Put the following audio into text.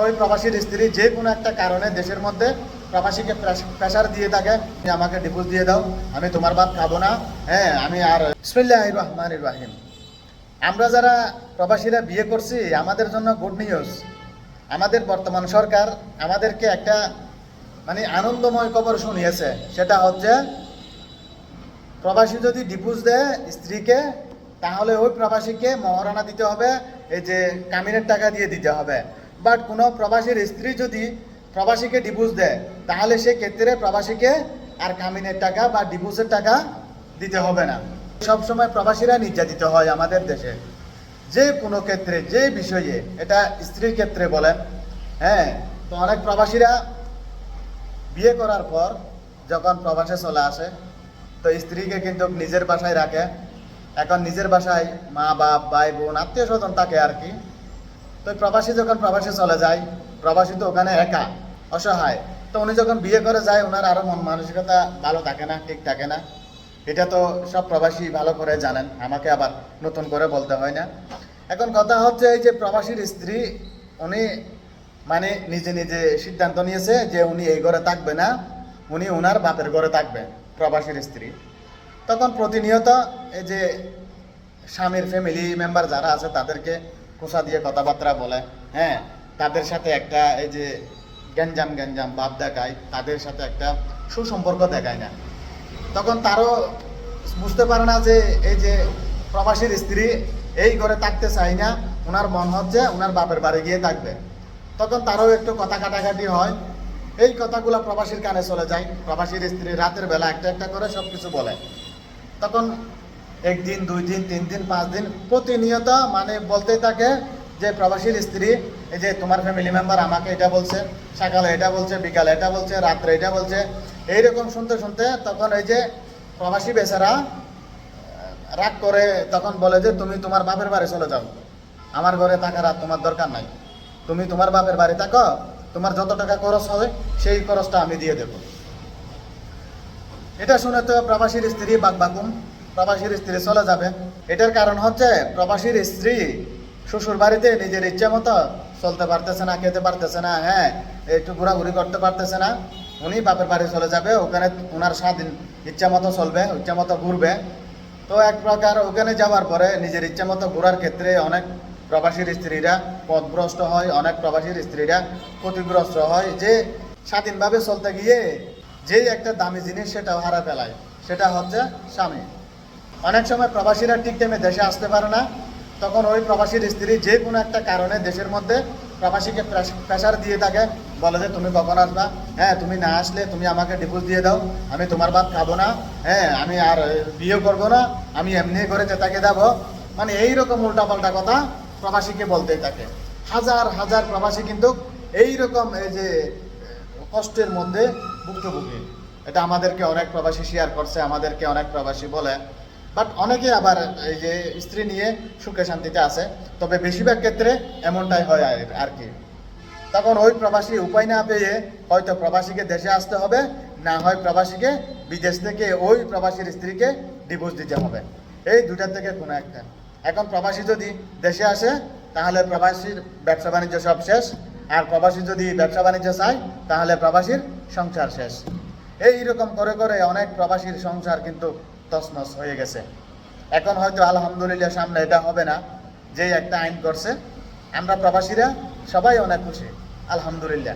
ওই প্রবাসীর স্ত্রী যে কোনো একটা কারণে দেশের মধ্যে প্রবাসীকে প্রেশার দিয়ে থাকে, আমাকে ডিভোর্স দিয়ে দাও, আমি তোমার ভাত খাবো না, হ্যাঁ আমি আর বিসমিল্লাহির রহমানির রহিম। আমরা যারা প্রবাসীরা বিয়ে করছি আমাদের জন্য গুড নিউজ। আমাদের বর্তমান সরকার আমাদেরকে একটা মানে আনন্দময় খবর শুনিয়েছে, সেটা হচ্ছে প্রবাসী যদি ডিভোর্স দেয় স্ত্রীকে, তাহলে ওই প্রবাসীকে মহারণা দিতে হবে, এই যে কামিনের টাকা দিয়ে দিতে হবে। বাট কোনো প্রবাসীর স্ত্রী যদি প্রবাসীকে ডিভোর্স দেয়, তাহলে সে ক্ষেত্রে প্রবাসীকে আর কামিনের টাকা বা ডিভোর্সের টাকা দিতে হবে না। সবসময় প্রবাসীরা নির্যাতিত হয় আমাদের দেশে, যে কোনো ক্ষেত্রে যে বিষয়ে, এটা স্ত্রীর ক্ষেত্রে বলেন। হ্যাঁ, তো অনেক প্রবাসীরা বিয়ে করার পর যখন প্রবাসে চলে আসে, তো স্ত্রীকে কিন্তু নিজের বাসায় রাখে। এখন নিজের বাসায় মা বাপ ভাই বোন আত্মীয় স্বজন থাকে আর কি। তো প্রবাসী যখন প্রবাসে চলে যায়, প্রবাসী তো ওখানে একা অসহায়, তো উনি যখন বিয়ে করে যায় ওনার আরও মন মানসিকতা ভালো থাকে না, ঠিক থাকে না। এটা তো সব প্রবাসী ভালো করে জানেন, আমাকে আবার নতুন করে বলতে হয় না। এখন কথা হচ্ছে এই যে প্রবাসীর স্ত্রী, উনি মানে নিজে নিজে সিদ্ধান্ত নিয়েছে যে উনি এই ঘরে থাকবে না, উনি ওনার বাপের ঘরে থাকবে, প্রবাসীর স্ত্রী। তখন প্রতিনিয়ত এই যে স্বামীর ফ্যামিলি মেম্বার যারা আছে তাদেরকে খোসা দিয়ে কথাবার্তা বলে, হ্যাঁ তাদের সাথে একটা এই যে গ্যাঞ্জাম ভাব দেখায়, তাদের সাথে একটা সুসম্পর্ক দেখায় না। তখন তারও বুঝতে পারে না যে এই যে প্রবাসীর স্ত্রী এই ঘরে থাকতে চায় না, ওনার মন হচ্ছে ওনার বাপের বাড়ি গিয়ে থাকবে। তখন তারও একটু কথা কাটাকাটি হয়, এই কথাগুলো প্রবাসীর কানে চলে যায়। প্রবাসীর স্ত্রী রাতের বেলা একটা একটা করে সব কিছু বলে। তখন একদিন, 2 দিন, 3 দিন, 5 দিন প্রতিনিয়ত মানে বলতেই থাকে যে প্রবাসীর স্ত্রী এই যে তোমার ফ্যামিলি মেম্বার আমাকে এটা বলছে, সকালে এটা বলছে, বিকালে এটা বলছে, রাত্রে এটা বলছে। এইরকম শুনতে শুনতে তখন এই যে প্রবাসী বেচারা রাগ করে তখন বলে যে তুমি তোমার বাপের বাড়ি চলে যাও, আমার ঘরে থাকার আর তোমার দরকার নাই, তুমি তোমার বাপের বাড়ি থাকো, তোমার যত টাকা খরচ হবে সেই খরচটা আমি দিয়ে দেব। এটা শুনে তো প্রবাসীর স্ত্রী বাকবাকুম, প্রবাসীর স্ত্রী চলে যাবে। এটার কারণ হচ্ছে প্রবাসীর স্ত্রী শ্বশুর বাড়িতে নিজের ইচ্ছা মতো চলতে পারতেছে না, খেতে পারতেছে না, হ্যাঁ একটু ঘোরাঘুরি করতে পারতেছে না। উনি বাপের বাড়ি চলে যাবে, ওখানে ওনার স্বাধীন ইচ্ছা মতো চলবে, ইচ্ছা মতো ঘুরবে। তো এক প্রকার ওখানে যাওয়ার পরে নিজের ইচ্ছা মতো ঘোরার ক্ষেত্রে অনেক প্রবাসীর স্ত্রীরা পথভ্রষ্ট হয়, অনেক প্রবাসীর স্ত্রীরা ক্ষতিগ্রস্ত হয়, যে স্বাধীনভাবে চলতে গিয়ে যেই একটা দামি জিনিস সেটাও হারা ফেলায়, সেটা হচ্ছে স্বামী। অনেক সময় প্রবাসীরা ঠিক টাইমে দেশে আসতে পারে না, তখন ওই প্রবাসীর স্ত্রী যে কোনো একটা কারণে দেশের মধ্যে প্রবাসীকে প্রেশার দিয়ে থাকে, বলে যে তুমি কখন আসবা, হ্যাঁ তুমি না আসলে তুমি আমাকে ডিভোর্স দিয়ে দাও, আমি তোমার ভাত খাবো না, হ্যাঁ আমি আর বিয়ে করবো না, আমি এমনি করে তাকে দেবো। মানে এইরকম উল্টাপাল্টা কথা প্রবাসীকে বলতেই থাকে। হাজার হাজার প্রবাসী কিন্তু এইরকম এই যে কষ্টের মধ্যে ভুক্তভোগী। এটা আমাদেরকে অনেক প্রবাসী শেয়ার করছে, আমাদেরকে অনেক প্রবাসী বলে। বাট অনেকে আবার এই যে স্ত্রী নিয়ে সুখে শান্তিতে আছে, তবে বেশিরভাগ ক্ষেত্রে এমনটাই হয় আর কি। তখন ওই প্রবাসী উপায় না পেয়ে হয়তো প্রবাসীকে দেশে আসতে হবে, না হয় প্রবাসীকে বিদেশ থেকে ওই প্রবাসীর স্ত্রীকে ডিভোর্স দিতে হবে, এই দুটার থেকে কোনো একটা। এখন প্রবাসী যদি দেশে আসে তাহলে প্রবাসীর ব্যবসা বাণিজ্য সব শেষ, আর প্রবাসী যদি ব্যবসা বাণিজ্য চায় তাহলে প্রবাসীর সংসার শেষ। এইরকম করে করে অনেক প্রবাসীর সংসার কিন্তু তছনছ হয়ে গেছে। এখন হয়তো আলহামদুলিল্লাহ সামনে এটা হবে না, যেই একটা আইন করছে, আমরা প্রবাসীরা সবাই অনেক খুশি আলহামদুলিল্লাহ।